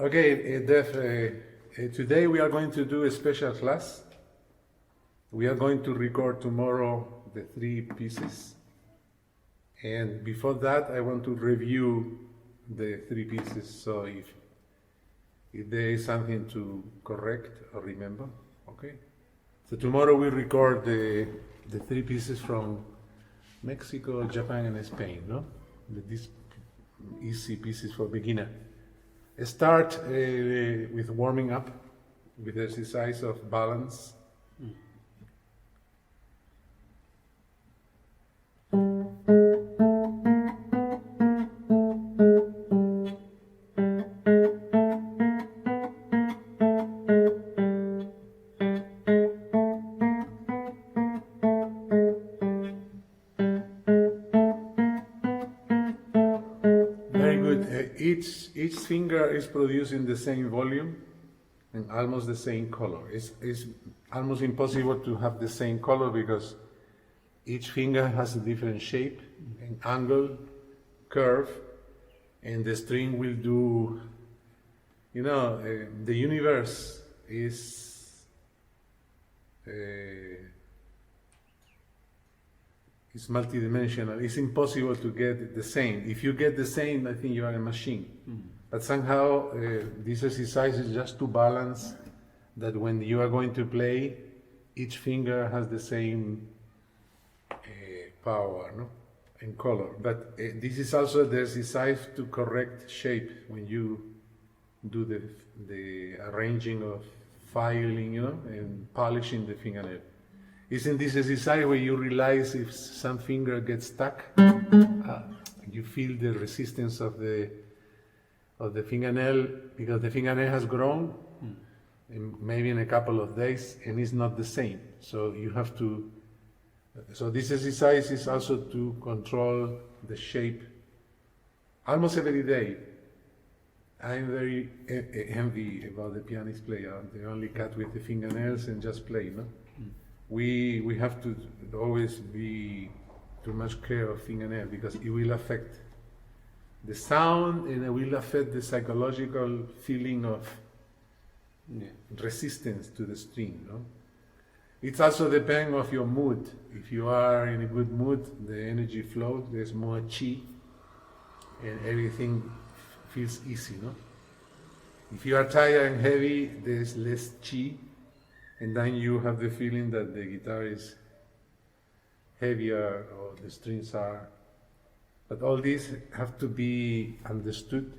Okay, Def, today we are going to do a special class. We are going to record tomorrow the 3 pieces. And before that, I want to review the 3 pieces. So if there is something to correct or remember, okay? So tomorrow we record the 3 pieces from Mexico, Japan, and Spain, no? These easy pieces for beginner. Start with warming up, with exercise of balance. Each finger is producing the same volume and almost the same color. It's almost impossible to have the same color because each finger has a different shape, an angle, curve, and the string will do, you know, the universe is it's multidimensional. It's impossible to get the same. If you get the same, I think you are a machine. But somehow this exercise is just to balance that when you are going to play, each finger has the same power, no? And color. But this is also the exercise to correct shape when you do the arranging of filing, you know, and polishing the fingernail. It's in this exercise where you realize if some finger gets stuck, you feel the resistance of the fingernail because the fingernail has grown, maybe in a couple of days, and it's not the same. So you have to. So this exercise is also to control the shape. Almost every day, I'm very envy about the pianist player. They only cut with the fingernails and just play, no? We have to always be too much care of fingernail because it will affect the sound and it will affect the psychological feeling of resistance to the string. No? It's also depends of your mood. If you are in a good mood, the energy flows. There's more chi, and everything feels easy. No? If you are tired and heavy, there's less chi. And then you have the feeling that the guitar is heavier or the strings are. But all these have to be understood.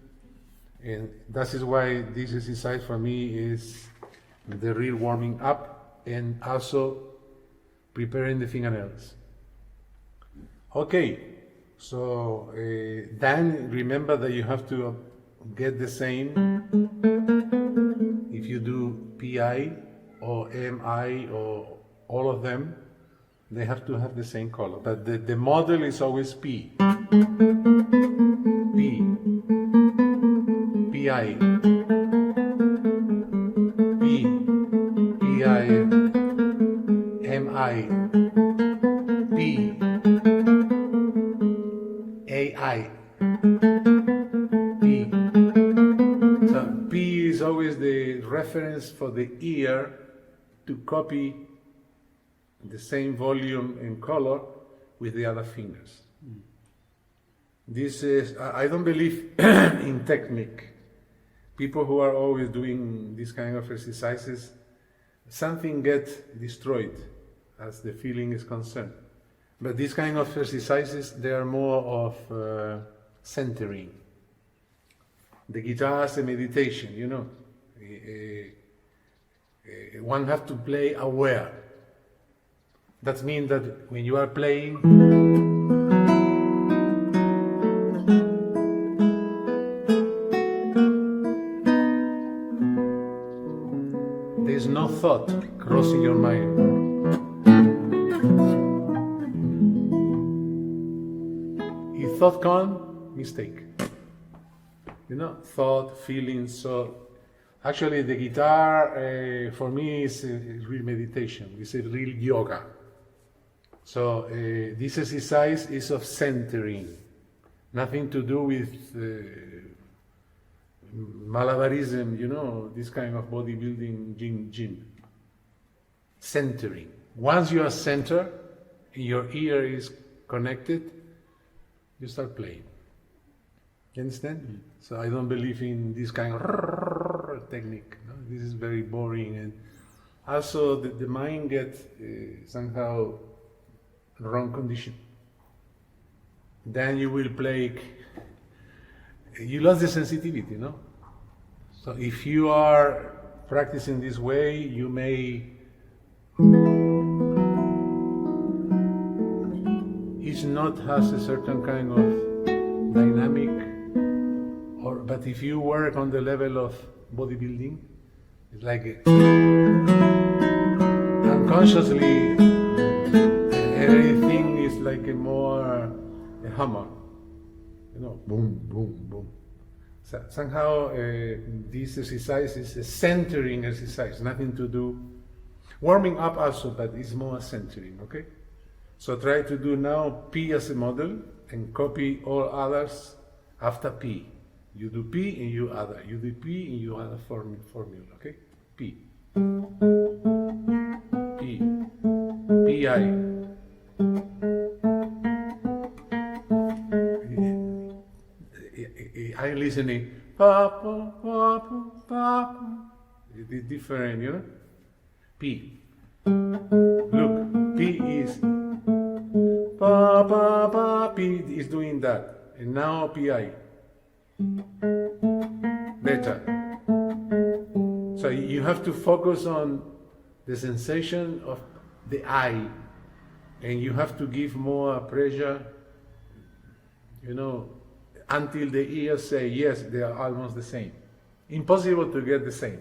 And that is why this exercise for me is the real warming up and also preparing the fingernails. Okay, so then remember that you have to get the same if you do PI or MI or all of them, they have to have the same color. But the model is always P. P. PI. P. PI. MI. P. AI. P. So P is always the reference for the ear to copy the same volume and color with the other fingers. This is, I don't believe in technique. People who are always doing this kind of exercises, something gets destroyed as the feeling is concerned. But these kind of exercises, they are more of centering. The guitar has a meditation, you know. One has to play aware. That means that when you are playing, there is no thought crossing your mind. If thought comes, mistake. You know, thought, feelings, so actually the guitar for me is real meditation, it's a real yoga. So this exercise is of centering, nothing to do with malabarism, this kind of bodybuilding gym. Centering. Once you are centered, your ear is connected, you start playing. You understand? So I don't believe in this kind of technique. No? This is very boring, and also the mind gets somehow wrong condition. Then you will play. You lost the sensitivity, no? So if you are practicing this way, you may. Each note has a certain kind of dynamic. But if you work on the level of bodybuilding, it's like unconsciously everything is like a hammer, boom, boom, boom. So somehow this exercise is a centering exercise, nothing to do. Warming up also, but it's more centering, okay? So try to do now P as a model and copy all others after P. You do P and you other. You do P and you other formula, okay? P. P. P-I. I'm listening. Pa, pa, pa, pa, pa. It's different, P. Look, P is pa, pa, pa. P is doing that. And now P-I. Better. So you have to focus on the sensation of the eye, and you have to give more pressure, until the ears say yes, they are almost the same. Impossible to get the same,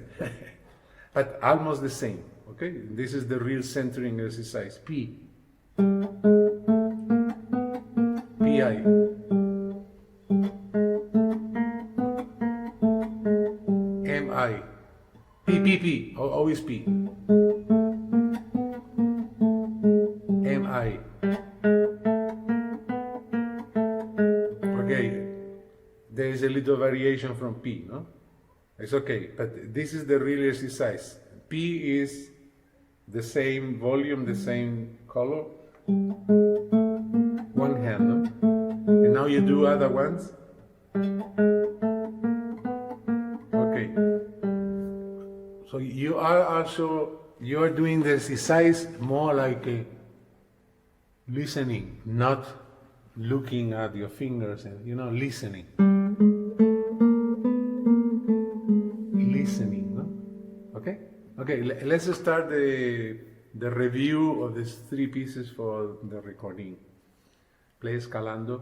but almost the same. Okay, this is the real centering exercise. P. P-I. M-I. P. Always P. M-I. Okay, there is a little variation from P, no? It's okay, but this is the real exercise. P is the same volume, the same color. One hand, no? And now you do other ones. Okay. So you are doing the exercise more like a listening, not looking at your fingers and listening. Listening, no? Okay? Okay, let's start the review of these three pieces for the recording. Play escalando.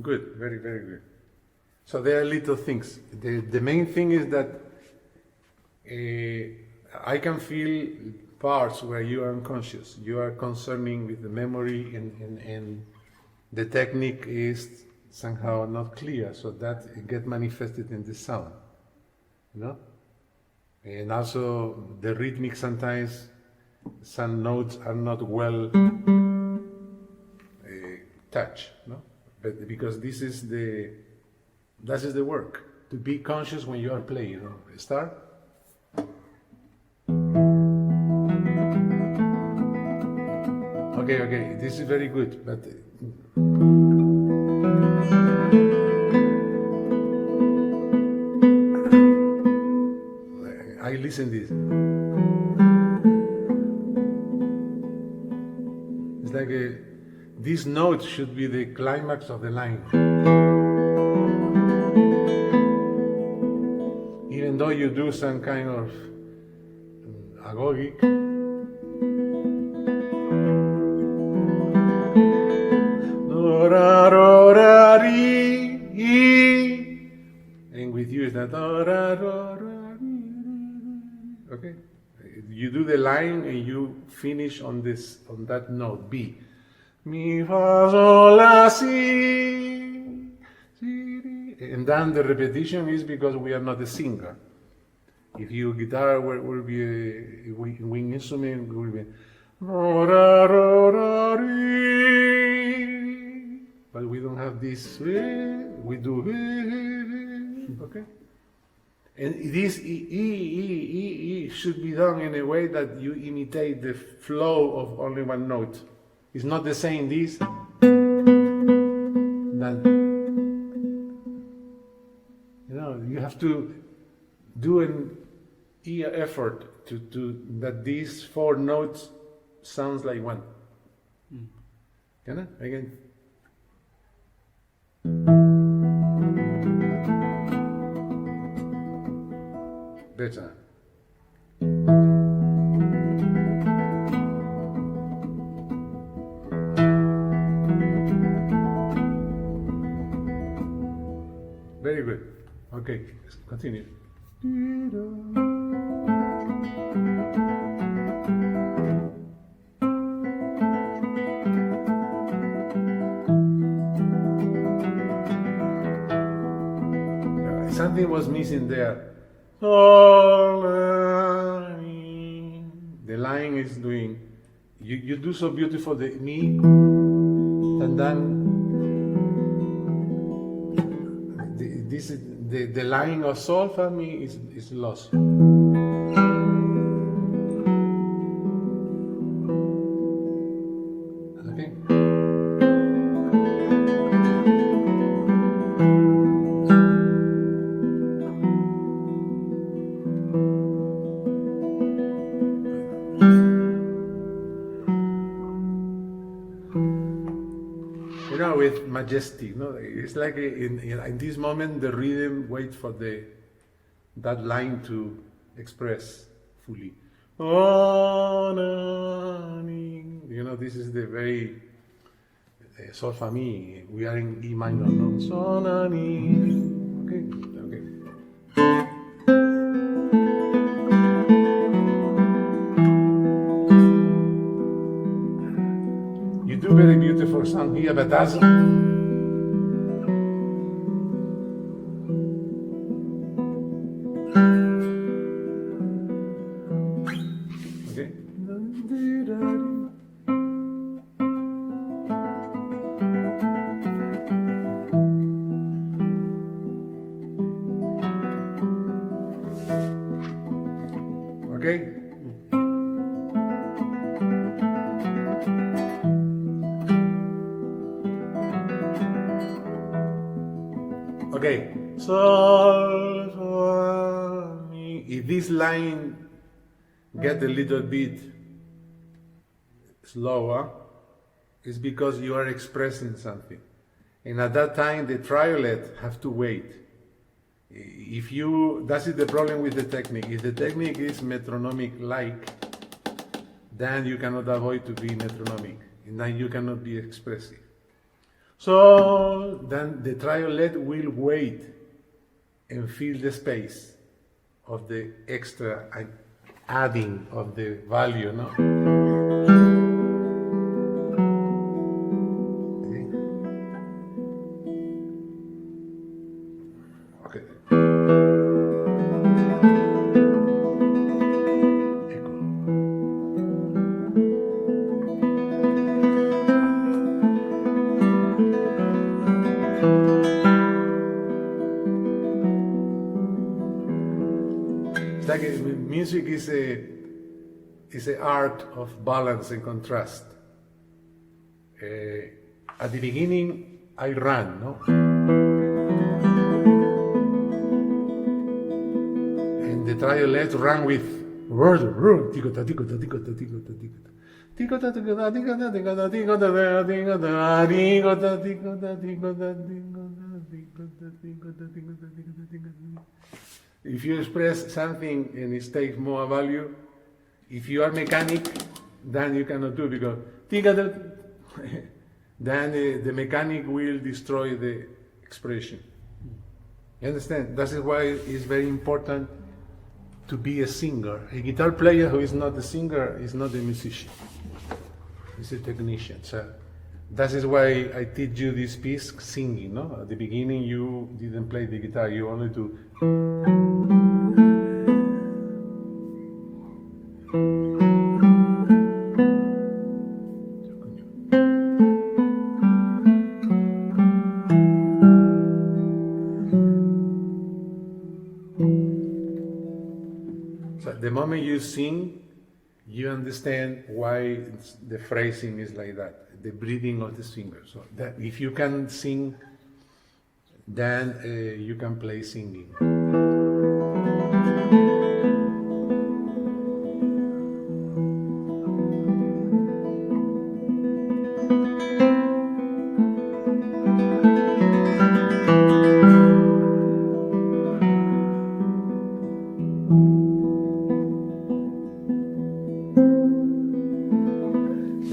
Good, very, very good. So there are little things. The main thing is that I can feel parts where you are unconscious. You are concerning with the memory and the technique is somehow not clear, so that it gets manifested in the sound, And also the rhythmic, sometimes some notes are not well touched, But because this is the work, to be conscious when you are playing. Start. Okay, this is very good, but I listen this. It's like this note should be the climax of the line. Even though you do some kind of agogic. And with you is that. Okay, you do the line and you finish on that note B. Mi fa sol la si, and then the repetition is because we are not a singer. If your guitar will be a wing instrument, it will be but we don't have this. We do okay. And this E should be done in a way that you imitate the flow of only one note. It's not the same this than, you have to do an ear effort to that these four notes sounds like one. Can I? Again. Better. Very good. Okay, let's continue. Something was missing there. The line is doing, you do so beautiful the mi, and then the line of sol for me is lost. Okay. With majesty, it's like in this moment the rhythm waits for that line to express fully. This is the very sol fa mi. We are in E minor, no? Sol la mi. Okay. You do very beautiful sound here, but that's okay. Okay. Okay, sol, fa, mi. If this line get a little bit slower, it's because you are expressing something. And at that time, the triolet have to wait. That is the problem with the technique. If the technique is metronomic-like, then you cannot avoid to be metronomic, and then you cannot be expressive. So then the triolet will wait and fill the space of the extra adding of the value, no? Okay. Music is an art of balance and contrast. At the beginning, I ran, no? And the triolet ran with if you express something and it takes more value, if you are mechanic, then you cannot do because then the mechanic will destroy the expression. You understand? That is why it's very important to be a singer. A guitar player who is not a singer is not a musician. He's a technician. So that is why I teach you this piece, singing. No, at the beginning you didn't play the guitar. You only do. The moment you sing, you understand why the phrasing is like that, the breathing of the singer. So that if you can sing, then you can play singing.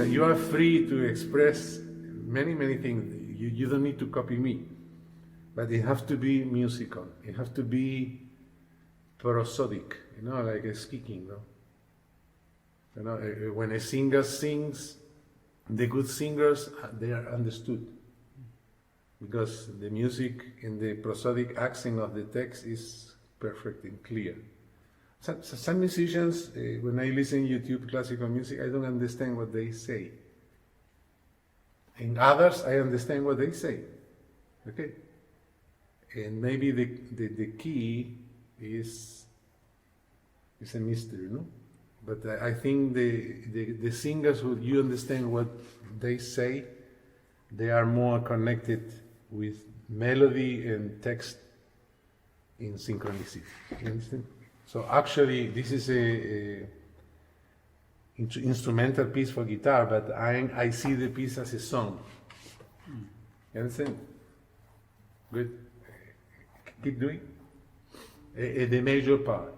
You are free to express many things. You don't need to copy me, but it has to be musical. It has to be prosodic, like a speaking. When a singer sings, the good singers, they are understood because the music and the prosodic accent of the text is perfect and clear. Some musicians, when I listen to YouTube classical music, I don't understand what they say. In others, I understand what they say. Okay? And maybe the key is a mystery, no? But I think the singers who you understand what they say, they are more connected with melody and text in synchronicity. You understand? So actually, this is a instrumental piece for guitar, but I see the piece as a song. You understand? Good. Keep doing. The major part.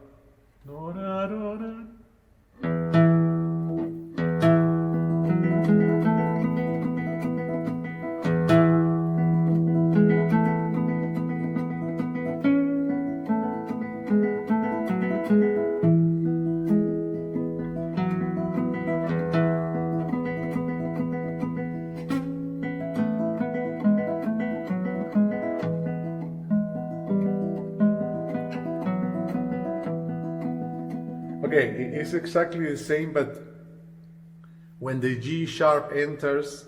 Okay, it's exactly the same, but when the G sharp enters,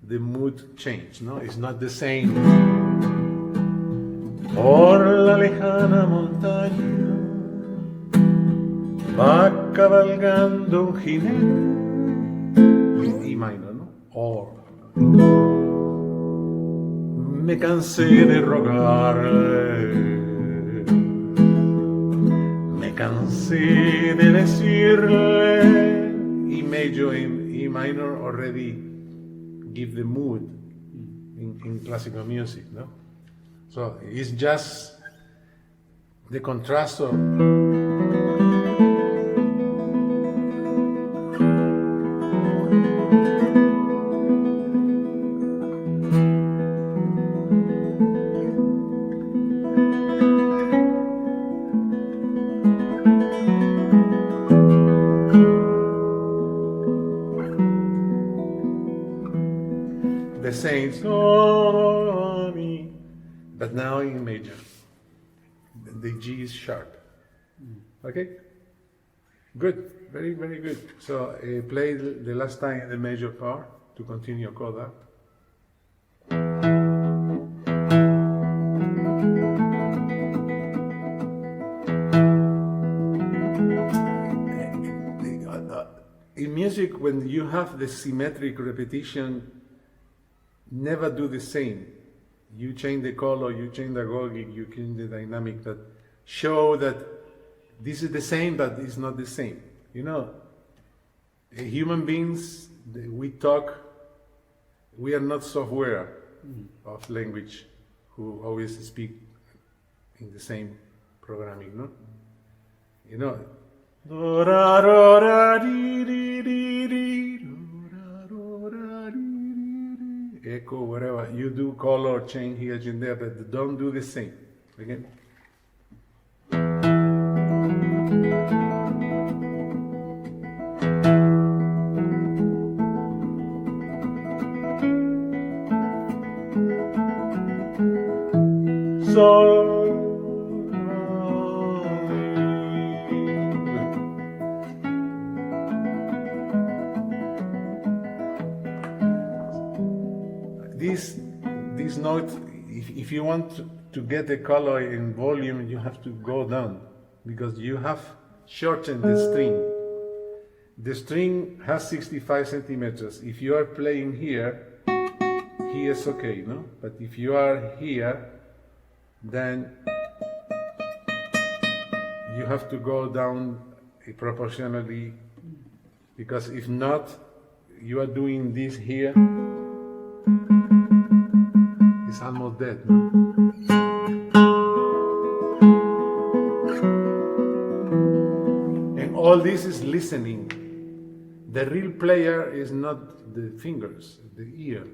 the mood changes, no? It's not the same. Por la lejana montaña va cabalgando un jinete. E minor, no? Or. Me cansé de rogarle. Cansé de decirle, E major and E minor already give the mood in classical music, no? So it's just the contrast of the same song, but now in major. The G is sharp. Okay? Good. Very, very good. So play the last time in the major part to continue coda. In music, when you have the symmetric repetition, never do the same. You change the color, you change the agogic, you change the dynamic that show that this is the same, but it's not the same. You know, human beings, we talk, we are not software of language who always speak in the same programming, no? You know, echo, whatever, you do color change here and there, but don't do the same. Again. This note, if you want to get the color in volume, you have to go down because you have shortened the string. The string has 65 centimeters. If you are playing here is okay, no? But if you are here, then you have to go down proportionally, because if not, you are doing this here, it's almost dead, no? And all this is listening. The real player is not the fingers, the ear.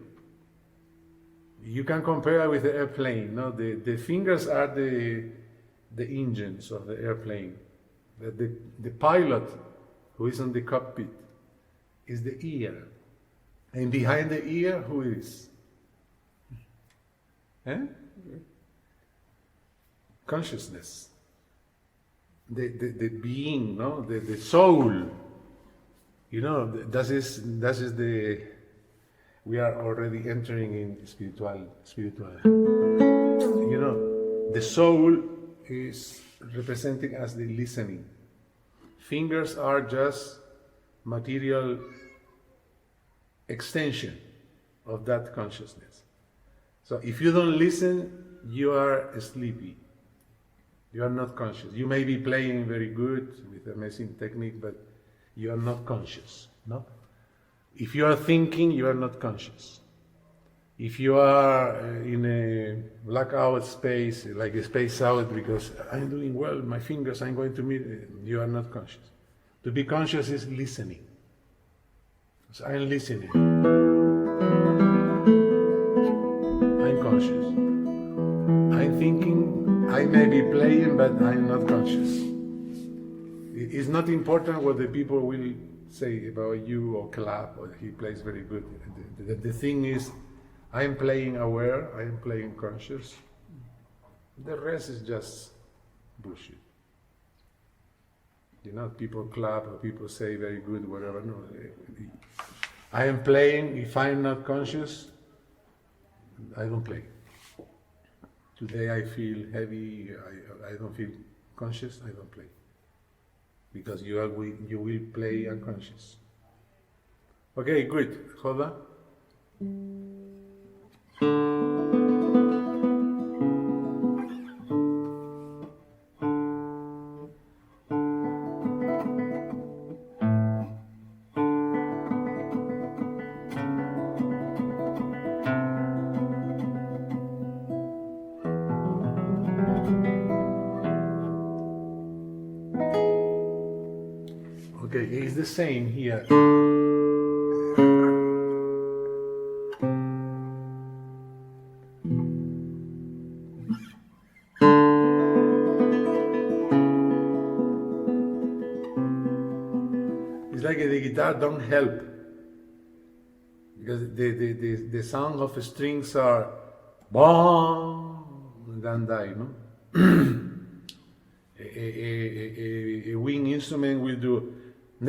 You can compare with the airplane, no? The fingers are the engines of the airplane. The pilot who is on the cockpit is the ear. And behind the ear, who is? Eh? Consciousness. The being, no? The soul. You know, that is the... We are already entering in spiritual. You know, the soul is represented as the listening. Fingers are just material extension of that consciousness. So if you don't listen, you are sleepy. You are not conscious. You may be playing very good with amazing technique, but you are not conscious. No? If you are thinking, you are not conscious. If you are in a blackout space, like a space out, because I'm doing well, my fingers, I'm going to meet, you are not conscious. To be conscious is listening. So I'm listening. I'm conscious. I'm thinking, I may be playing, but I'm not conscious. It's not important what the people will say about you or clap, or he plays very good. The thing is, I am playing aware, I am playing conscious. The rest is just bullshit. You know, people clap or people say very good, whatever. No, I am playing. If I am not conscious, I don't play. Today I feel heavy, I don't feel conscious, I don't play. Because you will play unconscious. Okay, good. Hold on. Okay, it's the same here. It's like the guitar don't help, because the sound of the strings are boom and then die, no? A wind instrument will do the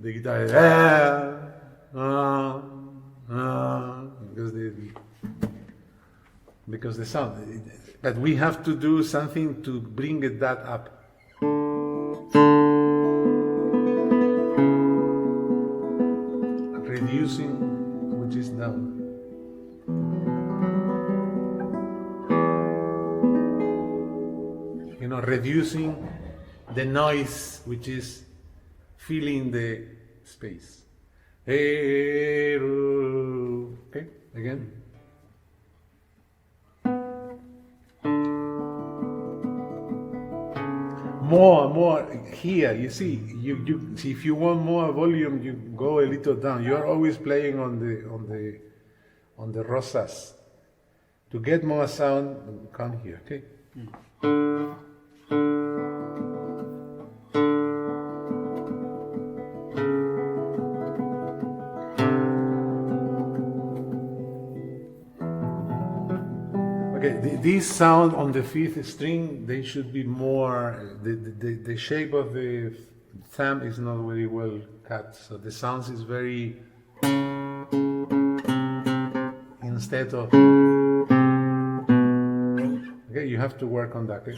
guitar is because the sound. But we have to do something to bring that up. which is down. You know, reducing the noise which is filling the space. Okay, again. More here. You see, you if you want more volume, you go a little down. You are always playing on the rosas. To get more sound, come here. Okay. This sound on the fifth string, they should be more, the shape of the thumb is not very well cut, so the sound is very, instead of, okay, you have to work on that. Okay?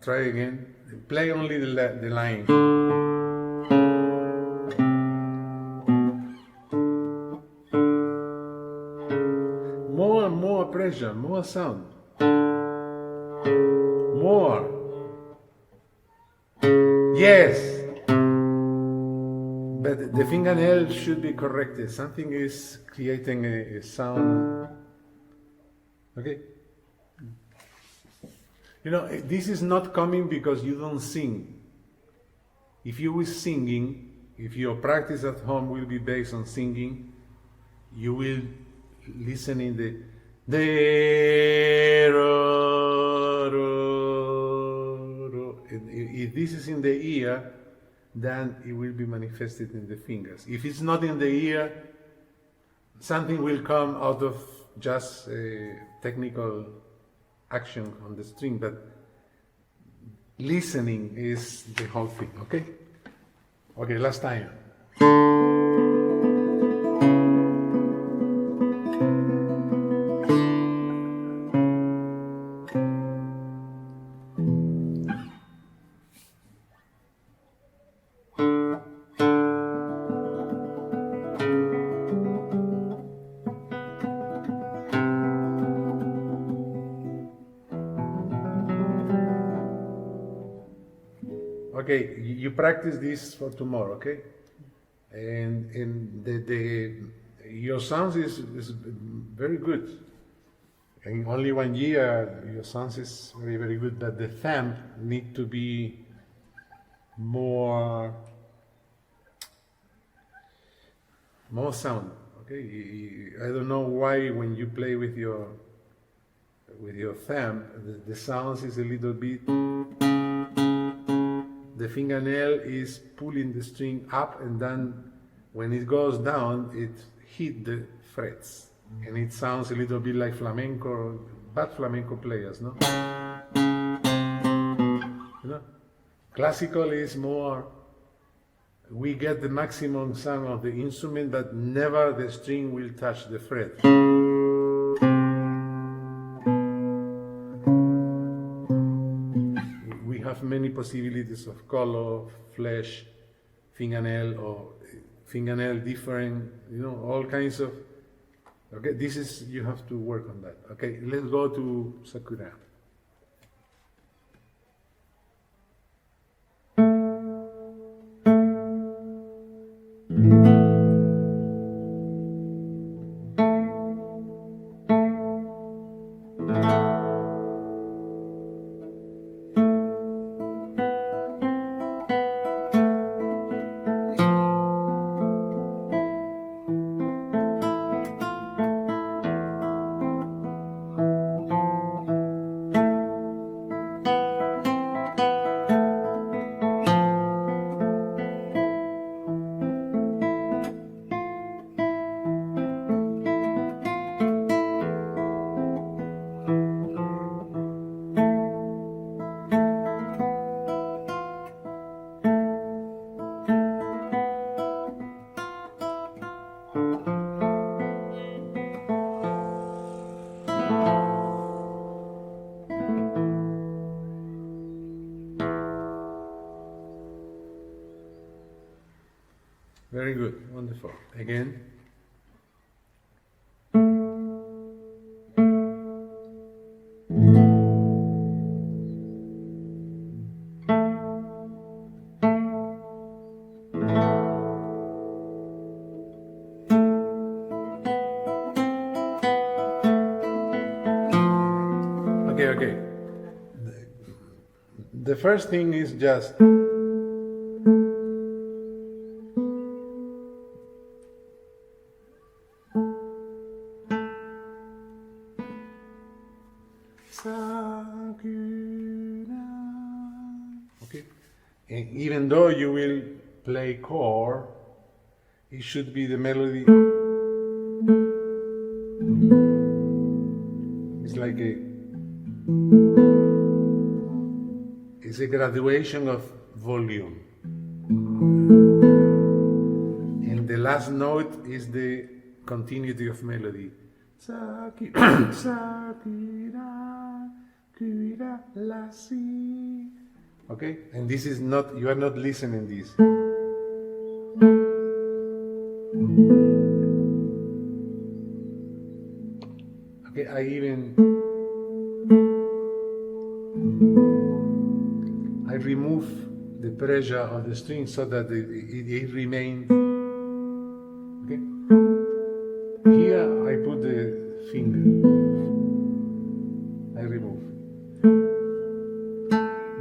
Try again. Play only the line. More pressure, more sound. More. Yes. But the fingernail should be corrected. Something is creating a sound. Okay? You know, this is not coming because you don't sing. If you were singing, if your practice at home will be based on singing, you will listen in the ro, ro, ro. If this is in the ear, then it will be manifested in the fingers. If it's not in the ear, something will come out of just technical action on the string, but listening is the whole thing. Okay? Okay, last time. Okay, you practice this for tomorrow, okay? And your sounds is very good. In only 1 year, your sounds is very, very good, but the thumb need to be more sound, okay? I don't know why when you play with your thumb, the sounds is a little bit. The fingernail is pulling the string up, and then when it goes down, it hit the frets, and it sounds a little bit like flamenco, bad flamenco players, no? You know, classical is more. We get the maximum sound of the instrument, but never the string will touch the fret. Many possibilities of color, flesh, fingernail, or fingernail different, you know, all kinds of. Okay, this is, you have to work on that. Okay, let's go to Sakura. good, wonderful. Again. Okay. The first thing is just okay, and even though you will play chord, it should be the melody. It's a graduation of volume, and the last note is the continuity of melody. Okay, and this is not, you are not listening this. Okay, I remove the pressure of the string so that it remains. Okay, here I put the finger, I remove.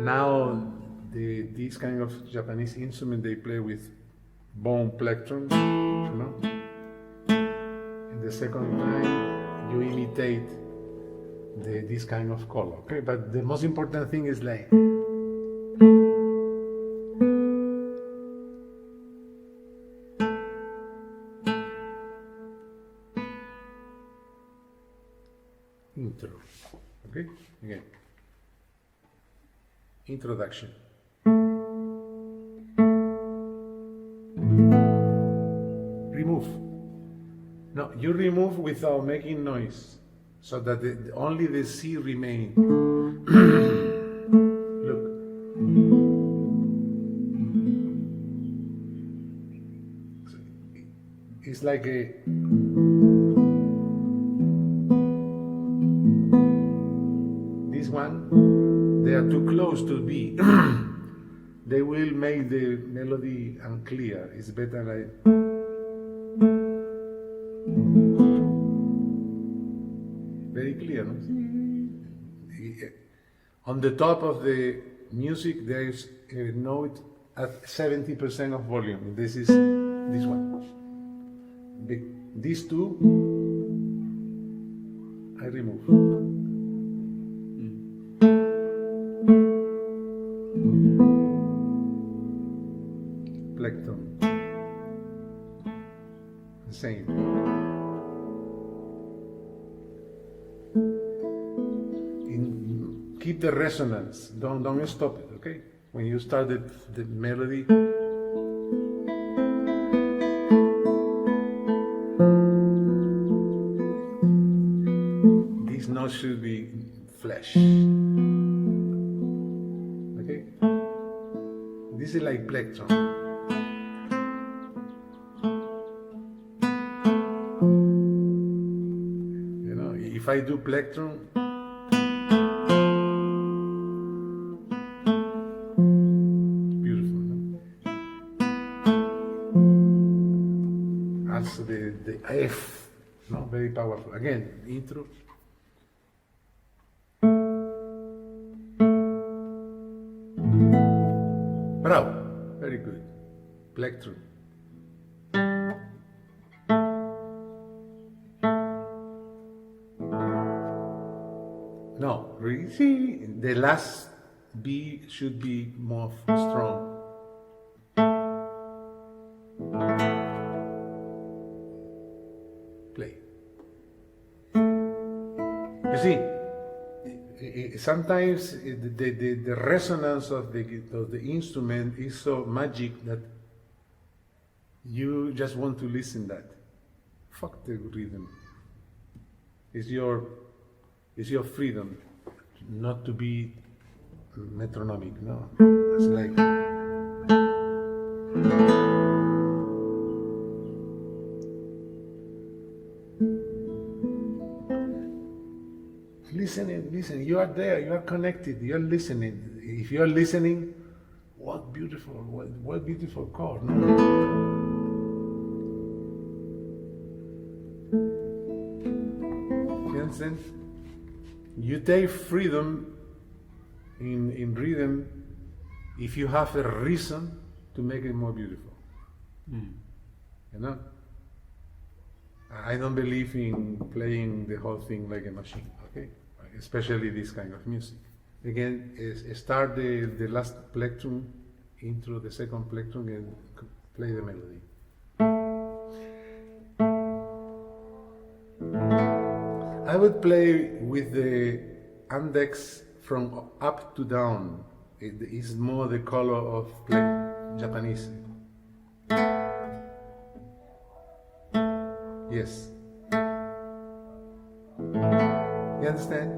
Now this kind of Japanese instrument, they play with bone plectrum, you know. And the second time you imitate this kind of color, okay? But the most important thing is like intro, okay? Again, introduction. Remove. No, you remove without making noise, so that only the C remain. Look. It's like a this one, they are too close to B. They will make the melody unclear. It's better like very clear, no? On the top of the music there is a note at 70% of volume. This is this one. These two I remove. Plectrum. The same. Keep the resonance. Don't stop it. Okay. When you start the melody. This note should be flash. Okay. This is like plectrum. You know, if I do plectrum. The F, no, very powerful. Again, intro. Bravo, very good. Plectrum. No, really, see, the last B should be more strong. Play. You see, sometimes the resonance of the instrument is so magic that you just want to listen that. Fuck the rhythm. It's your freedom not to be metronomic. No, it's like. Listen. You are there. You are connected. You are listening. If you are listening, what beautiful chord. No? You understand? You take freedom in rhythm if you have a reason to make it more beautiful. You know? I don't believe in playing the whole thing like a machine, okay? Especially this kind of music. Again, start the last plectrum into the second plectrum and play the melody. I would play with the index from up to down. It is more the color of Japanese. Yes. You understand?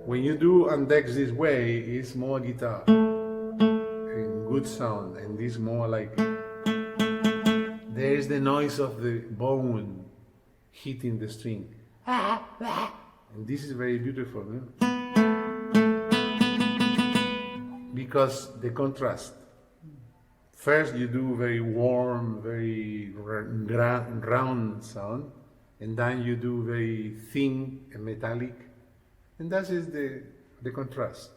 When you do index this way, it's more guitar and good sound, and this more like there is the noise of the bone hitting the string. And this is very beautiful, no? Because the contrast. First you do very warm, very round sound, and then you do very thin and metallic, and that is the contrast.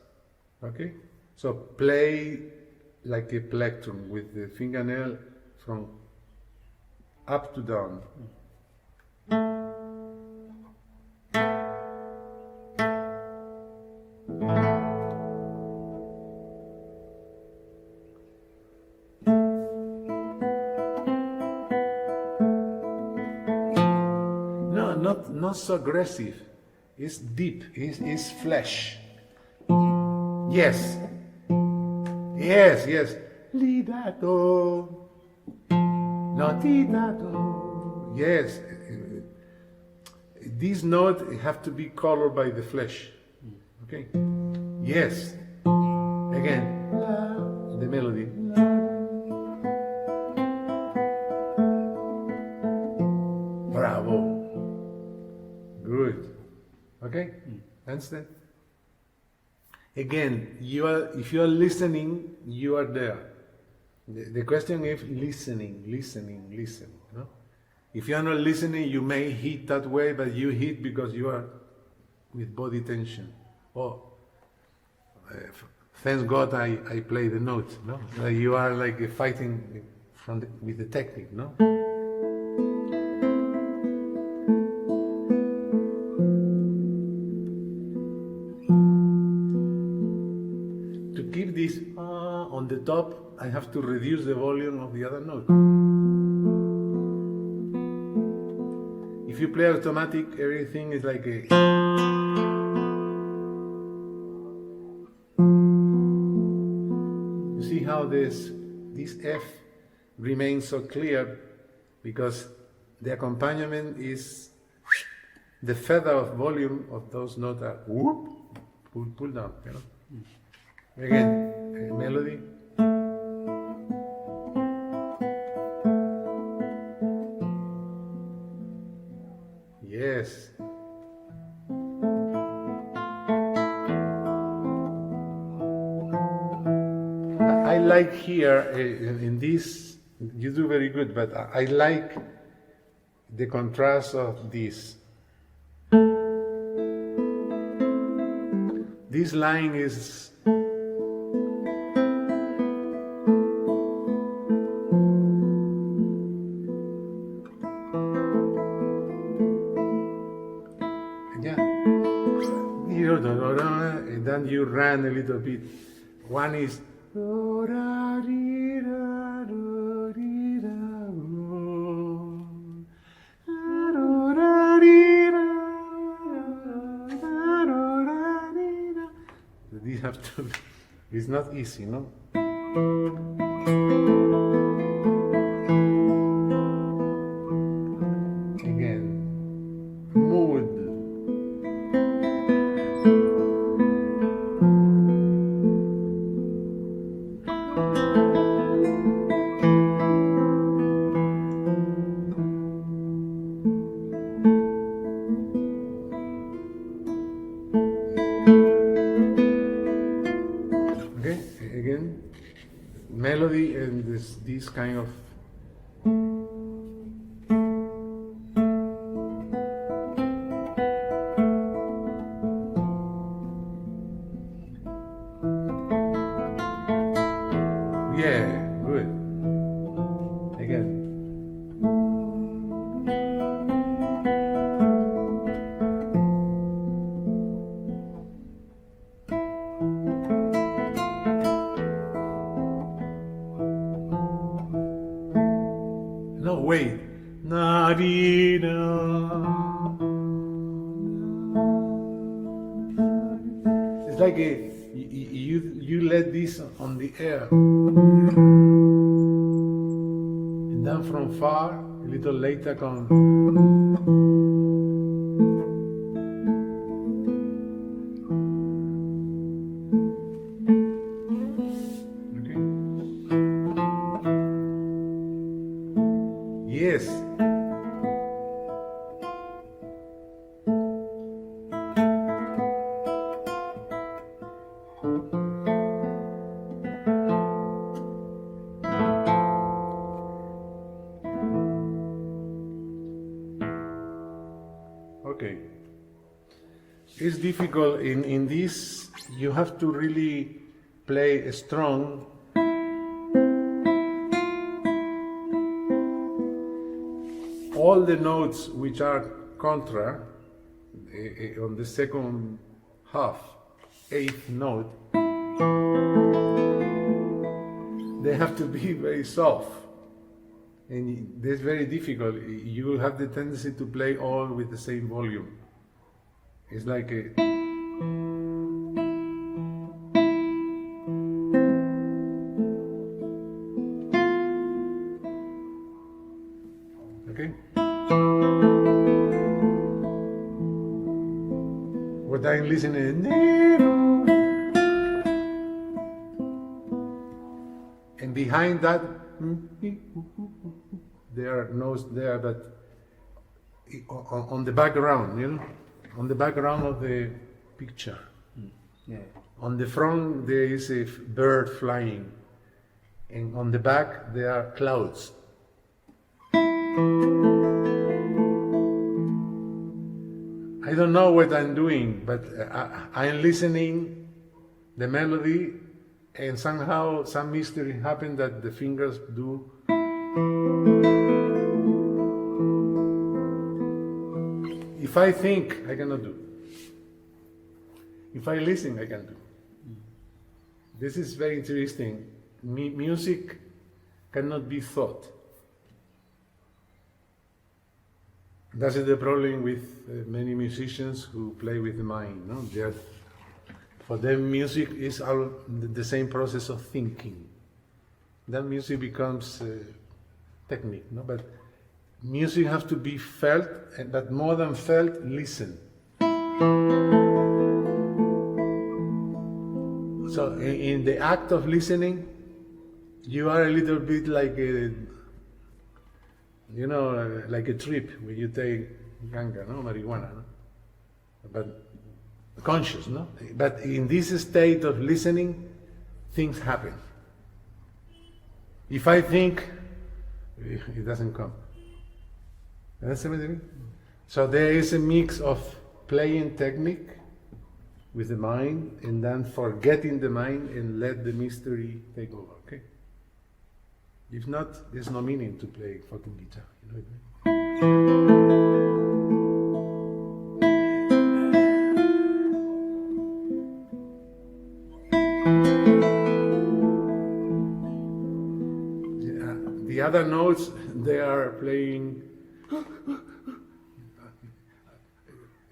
Okay? So play like a plectrum with the fingernail from up to down. Not so aggressive. It's deep. It's flesh. Yes. Lidato. Notidato. Yes. This note have to be colored by the flesh. Okay. Yes. Again. The melody. Bravo. Good. Okay? Understand? Again, if you are listening, you are there. The question is listening. No? If you are not listening, you may hit that way, but you hit because you are with body tension. Oh, thank God I play the note. No, you are like fighting with the technique. No. On the top, I have to reduce the volume of the other note. If you play automatic, everything is like a... You see how this F remains so clear because the accompaniment is the feather of volume of those notes are whoop, pull down, you know. Again, a melody. Yes. I like here in this, you do very good, but I like the contrast of this. This line is and then you run a little bit. One is these have to. It's not easy, no? Again, mood. melody and this kind of good. Again. No, wait. It's like you let this on the air. And then from far, a little later comes. Yes. Okay. It's difficult in this. You have to really play strong. All the notes which are contra on the second half, eighth note, they have to be very soft, and that's very difficult. You will have the tendency to play all with the same volume. It's like a okay. What I'm listening, and behind that, there are notes there, but on the background, you know, on the background of the picture. Yeah. On the front there is a bird flying, and on the back there are clouds. I don't know what I'm doing, but I'm listening the melody, and somehow some mystery happened that the fingers do. If I think, I cannot do. If I listen, I can do. This is very interesting. Music cannot be thought. That's the problem with many musicians who play with the mind. No? For them, music is all the same process of thinking. Then music becomes technique. No? But music has to be felt, but more than felt, listen. So in the act of listening, you are a little bit like a, you know, like a trip where you take ganga, no, marijuana, no? But conscious, no? But in this state of listening, things happen. If I think, it doesn't come. Understand what I mean? So there is a mix of playing technique with the mind, and then forgetting the mind and let the mystery take over. Okay. If not, there's no meaning to play fucking guitar. You know what I mean? The other notes, they are playing.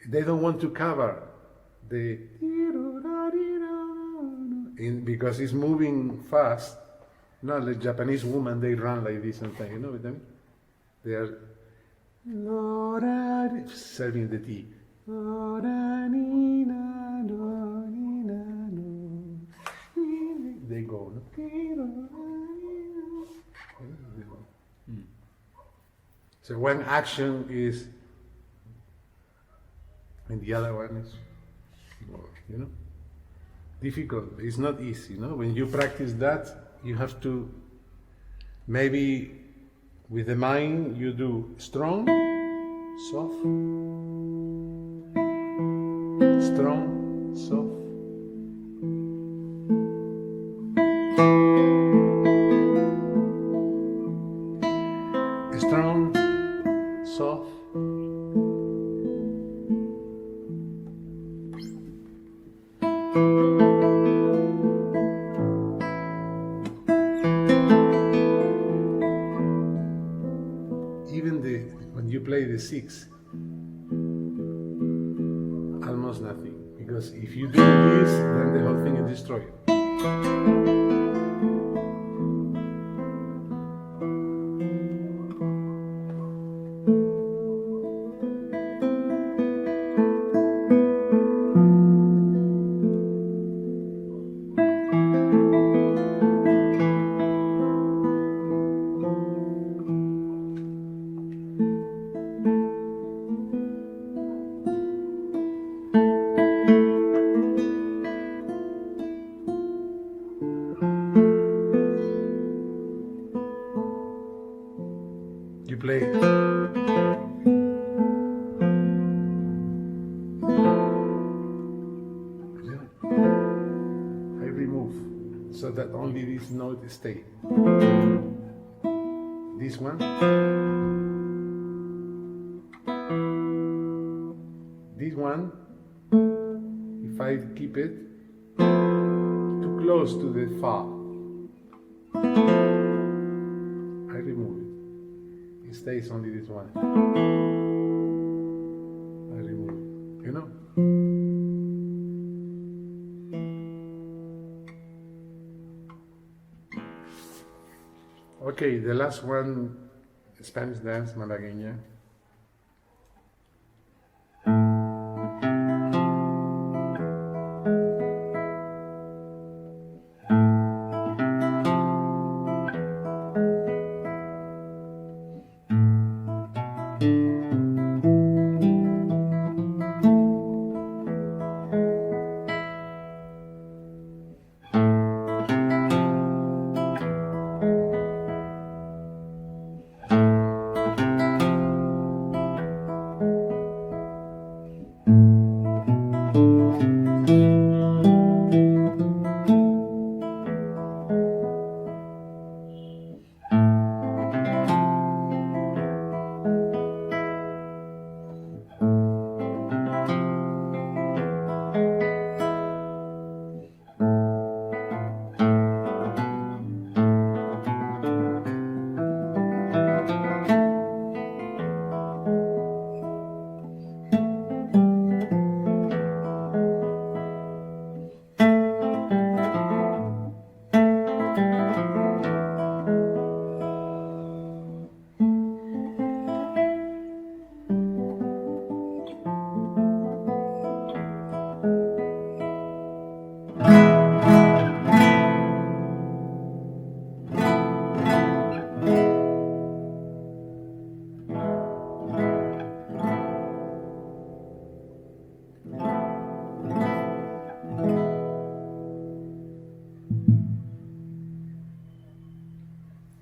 They don't want to cover the because it's moving fast. No, the Japanese woman, they run like this sometimes, you know what I mean? They are serving the tea. They go. So one action is, and the other one is, you know, difficult. It's not easy, you know. When you practice that, you have to Maybe with the mind you do strong, soft, strong, soft. Strong, soft. Even when you play the six, almost nothing. Because if you do this, then the whole thing is destroyed. You play. I remove so that only this note stays. This one. This one, if I keep it too close to the fa, I remove it. It stays only this one. I remove it, you know? Okay, the last one, Spanish dance, malagueña.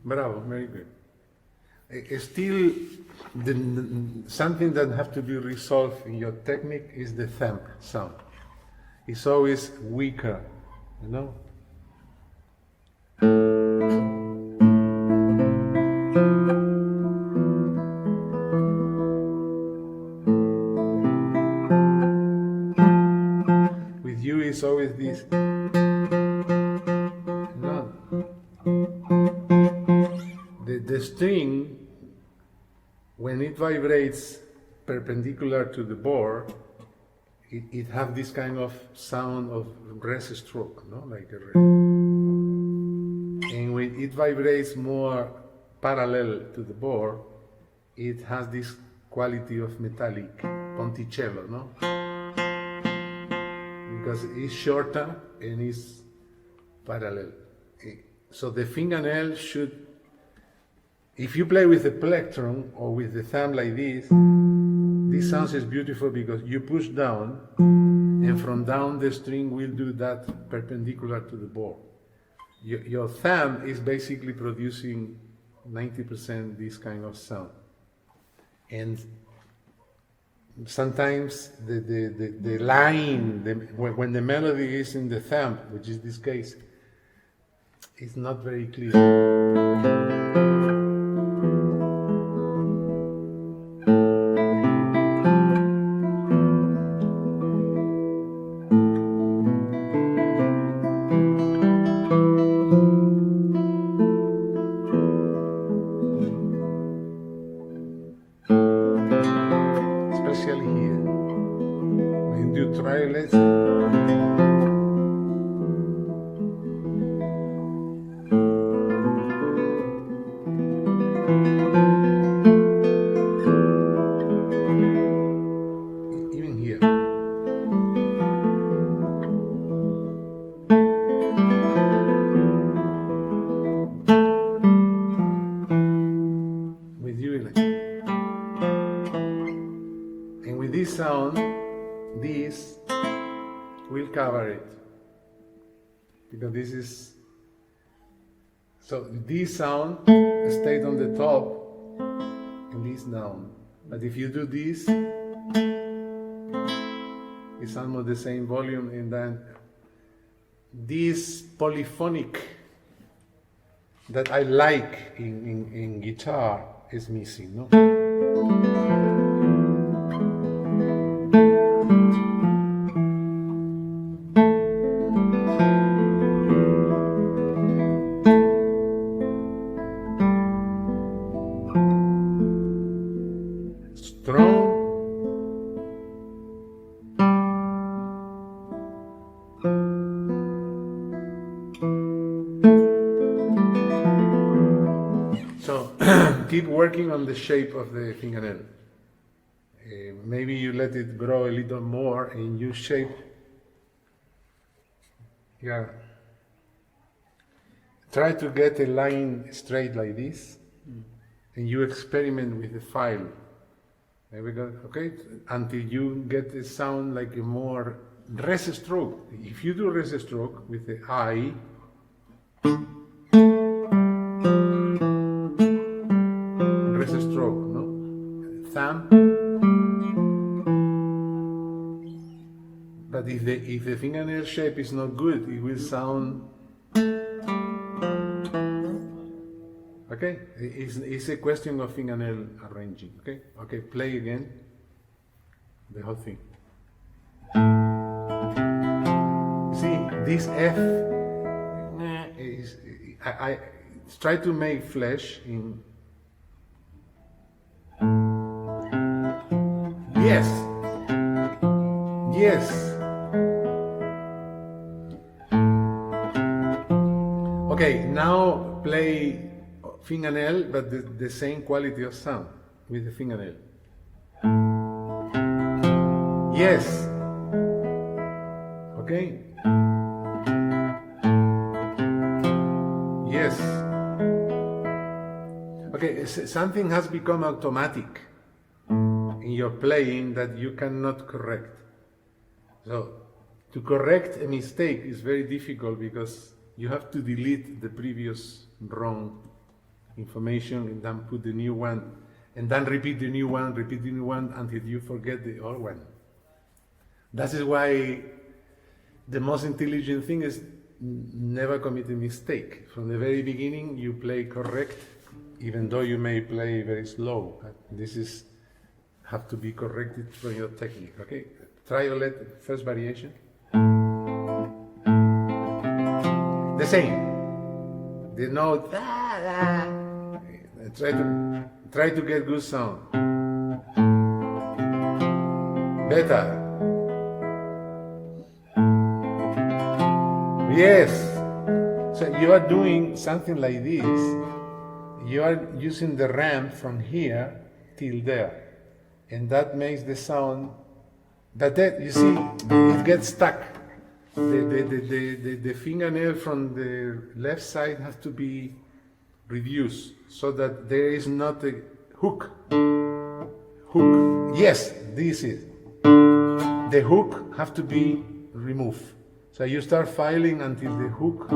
Bravo, very good. Still, something that has to be resolved in your technique is the thumb sound. It's always weaker, you know? With you, it's always this. No. The string, when it vibrates perpendicular to the board, it has this kind of sound of rest stroke, no? Like a rest. And when it vibrates more parallel to the board, it has this quality of metallic ponticello, no? Because it's shorter and it's parallel. So the fingernail should, if you play with the plectrum or with the thumb like this sound is beautiful because you push down, and from down the string will do that perpendicular to the board. Your thumb is basically producing 90% this kind of sound. And sometimes the line, when the melody is in the thumb, which is this case, it's not very clear. Especially here. When you try, let's. Even here. With you, like. And with this sound, this will cover it. Because this is. So this sound stayed on the top and this down. But if you do this, it's almost the same volume, and then this polyphonic that I like in guitar is missing, no? Strong. So keep working on the shape of the fingernail. Maybe you let it grow a little more and you shape. Yeah. Try to get a line straight like this, and you experiment with the file. There we go. Okay, until you get a sound like a more rest stroke. If you do rest stroke with the I, rest stroke, no? Thumb. But if the fingernail shape is not good, it will sound. Okay, it's a question of fingernail arranging. Okay, okay, play again the whole thing. See, this F is I try to make flesh in. Yes, yes. Okay, now play fingernail, but the same quality of sound with the fingernail. Yes. Okay. Yes. Okay, something has become automatic in your playing that you cannot correct. So, to correct a mistake is very difficult because you have to delete the previous wrong information and then put the new one, and then repeat the new one until you forget the old one. That is why the most intelligent thing is never commit a mistake. From the very beginning you play correct, even though you may play very slow. This is have to be corrected from your technique. Okay, triolet, first variation. The same. The note. Try to get good sound. Better. Yes. So you are doing something like this. You are using the ramp from here till there, and that makes the sound. But that, you see, it gets stuck. The fingernail from the left side has to be reduced so that there is not a hook. Yes, this is. The hook have to be removed. So you start filing until the hook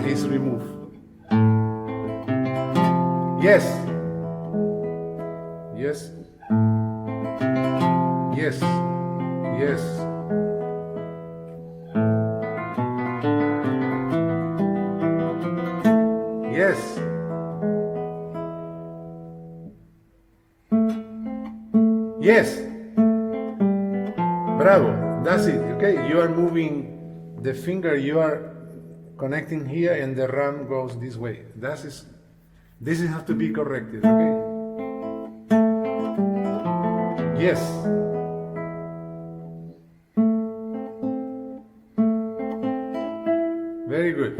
is removed. Yes. Yes. Yes. Yes. Yes. Yes. Bravo. That's it. Okay. You are moving the finger. You are connecting here, and the ram goes this way. This has to be corrected. Okay. Yes. Very good.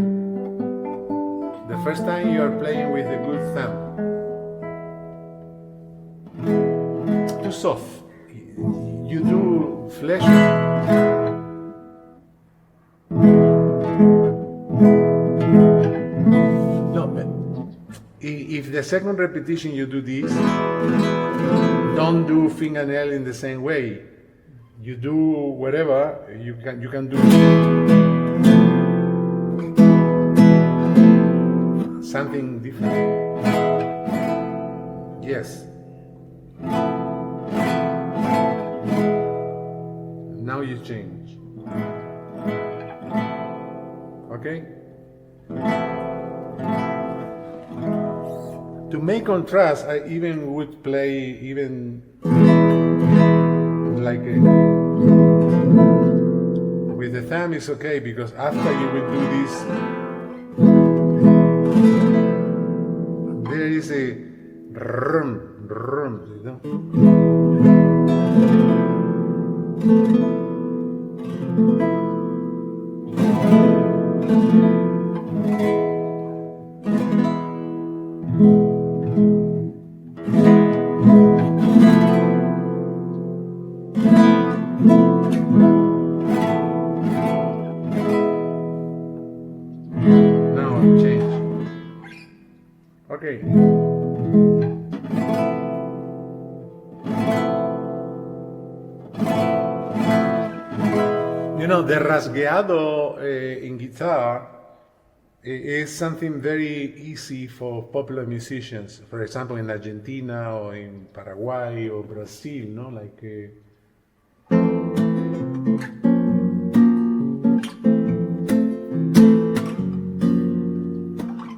The first time you are playing with a good thumb. Too soft. You do flesh. No, but if the second repetition you do this, don't do fingernail in the same way. You do whatever you can do something different. Yes. Now you change. Okay? To make contrast, I even would play like with the thumb is okay, because after you will do this, there is a rum, you know? Now change. Okay. You know, the rasgueado in guitar is something very easy for popular musicians. For example, in Argentina or in Paraguay or Brazil, no? Like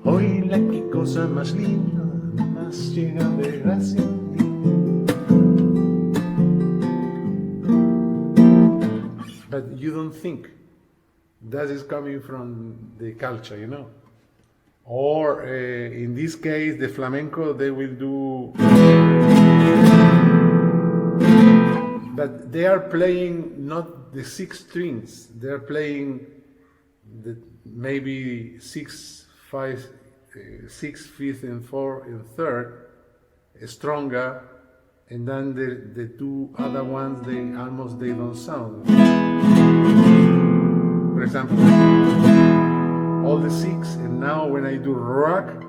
Oíla, qué cosa más linda, más llena de gracia. But you don't think that is coming from the culture, you know. Or in this case, the flamenco, they will do, but they are playing not the 6 strings. They are playing maybe 6, 5, 6, 5th, and 4th and 3rd, stronger. And then the 2 other ones, they don't sound. For example, all the 6, and now when I do rock,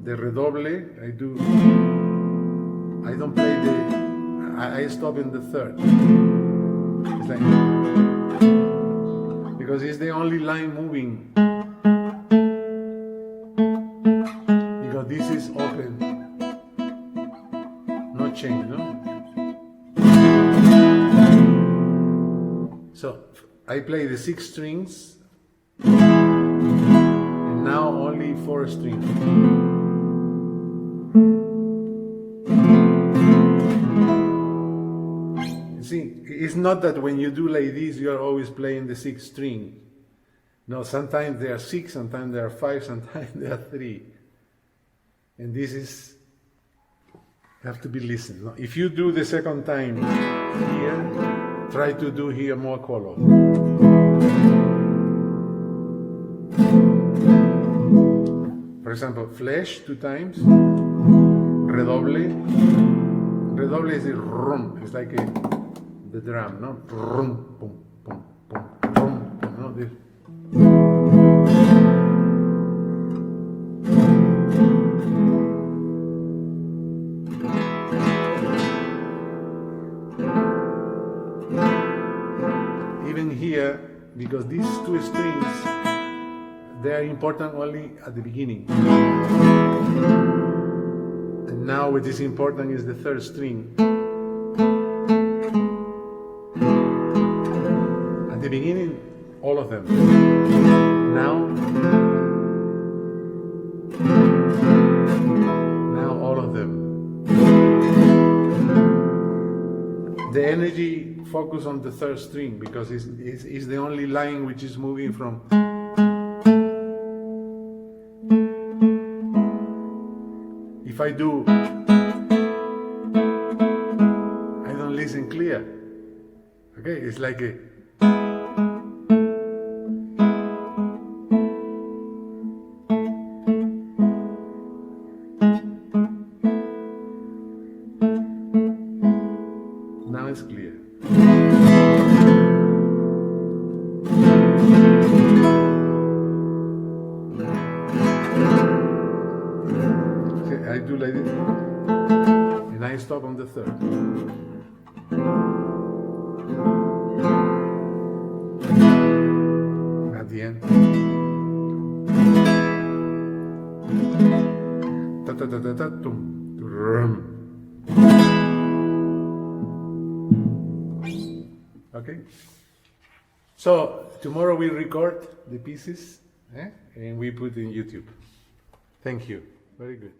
the redoble, I don't play I stop in the 3rd. It's like, because it's the only line moving. Because this is open. No change, no? So I play the 6 strings, and now only 4 strings. You see, it's not that when you do like this, you are always playing the 6 string. No, sometimes there are 6, sometimes there are 5, sometimes there are 3. And this is have to be listened. No? If you do the second time here, try to do here more color. For example, flash 2 times, redoble. Redoble is a rum. It's like the drum, no? Rum, pum, pum, pum, rum, pum, no? This. Even here, because these 2 strings, they are important only at the beginning. And now what is important is the third string. At the beginning, all of them. Now all of them. The energy focus on the third string because it's the only line which is moving from. If I do, I don't listen clear. Okay, it's like a. Now it's clear. I do like this, and I stop on the third. At the end. Ta ta ta ta ta tum, rum. Okay. So tomorrow we record the pieces, and we put in YouTube. Thank you. Very good.